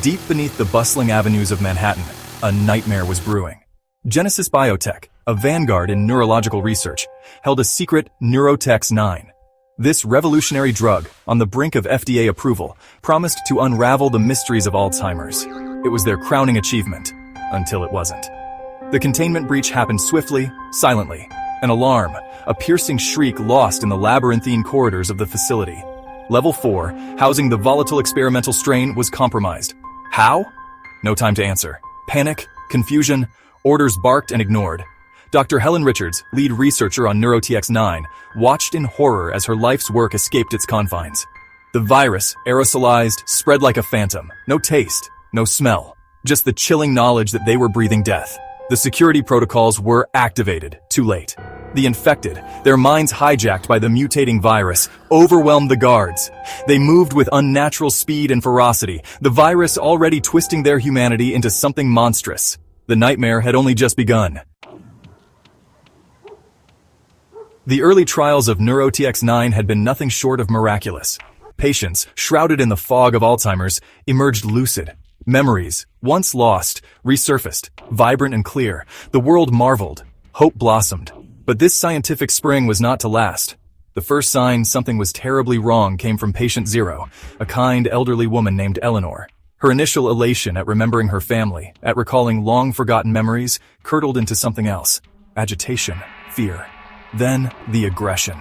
Deep beneath the bustling avenues of Manhattan, a nightmare was brewing. Genesis Biotech, a vanguard in neurological research, held a secret Neurotax 9. This revolutionary drug, on the brink of FDA approval, promised to unravel the mysteries of Alzheimer's. It was their crowning achievement, until it wasn't. The containment breach happened swiftly, silently. An alarm, a piercing shriek lost in the labyrinthine corridors of the facility. Level 4, housing the volatile experimental strain, was compromised. How? No time to answer. Panic, confusion, orders barked and ignored. Dr. Helen Richards, lead researcher on Neurotax 9, watched in horror as her life's work escaped its confines. The virus, aerosolized, spread like a phantom. No taste, no smell. Just the chilling knowledge that they were breathing death. The security protocols were activated, too late. The infected, their minds hijacked by the mutating virus, overwhelmed the guards. They moved with unnatural speed and ferocity, the virus already twisting their humanity into something monstrous. The nightmare had only just begun. The early trials of Neurotax 9 had been nothing short of miraculous. Patients, shrouded in the fog of Alzheimer's, emerged lucid. Memories, once lost, resurfaced, vibrant and clear. The world marveled. Hope blossomed. But this scientific spring was not to last. The first sign something was terribly wrong came from patient 0, a kind elderly woman named Eleanor. Her initial elation at remembering her family, at recalling long-forgotten memories, curdled into something else. Agitation, fear. Then, the aggression.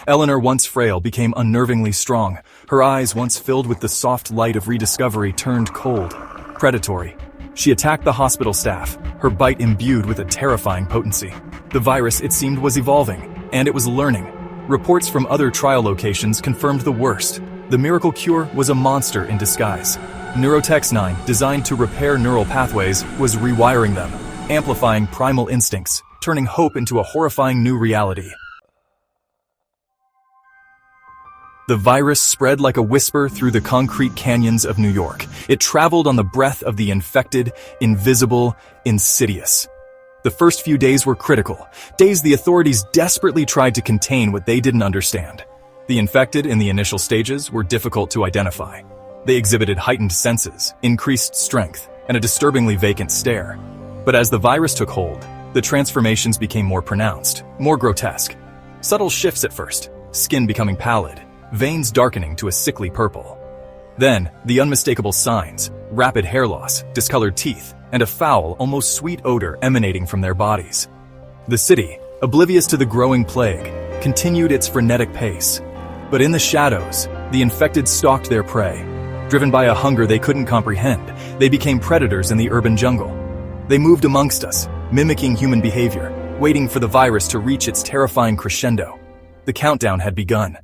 Eleanor, once frail, became unnervingly strong. Her eyes, once filled with the soft light of rediscovery, turned cold, predatory. She attacked the hospital staff, her bite imbued with a terrifying potency. The virus, it seemed, was evolving, and it was learning. Reports from other trial locations confirmed the worst. The miracle cure was a monster in disguise. Neurotax 9, designed to repair neural pathways, was rewiring them, amplifying primal instincts, turning hope into a horrifying new reality. The virus spread like a whisper through the concrete canyons of New York. It traveled on the breath of the infected, invisible, insidious. The first few days were critical, days the authorities desperately tried to contain what they didn't understand. The infected in the initial stages were difficult to identify. They exhibited heightened senses, increased strength, and a disturbingly vacant stare. But as the virus took hold, the transformations became more pronounced, more grotesque. Subtle shifts at first, skin becoming pallid, veins darkening to a sickly purple. Then, the unmistakable signs, rapid hair loss, discolored teeth, and a foul, almost sweet odor emanating from their bodies. The city, oblivious to the growing plague, continued its frenetic pace. But in the shadows, the infected stalked their prey. Driven by a hunger they couldn't comprehend, they became predators in the urban jungle. They moved amongst us, mimicking human behavior, waiting for the virus to reach its terrifying crescendo. The countdown had begun.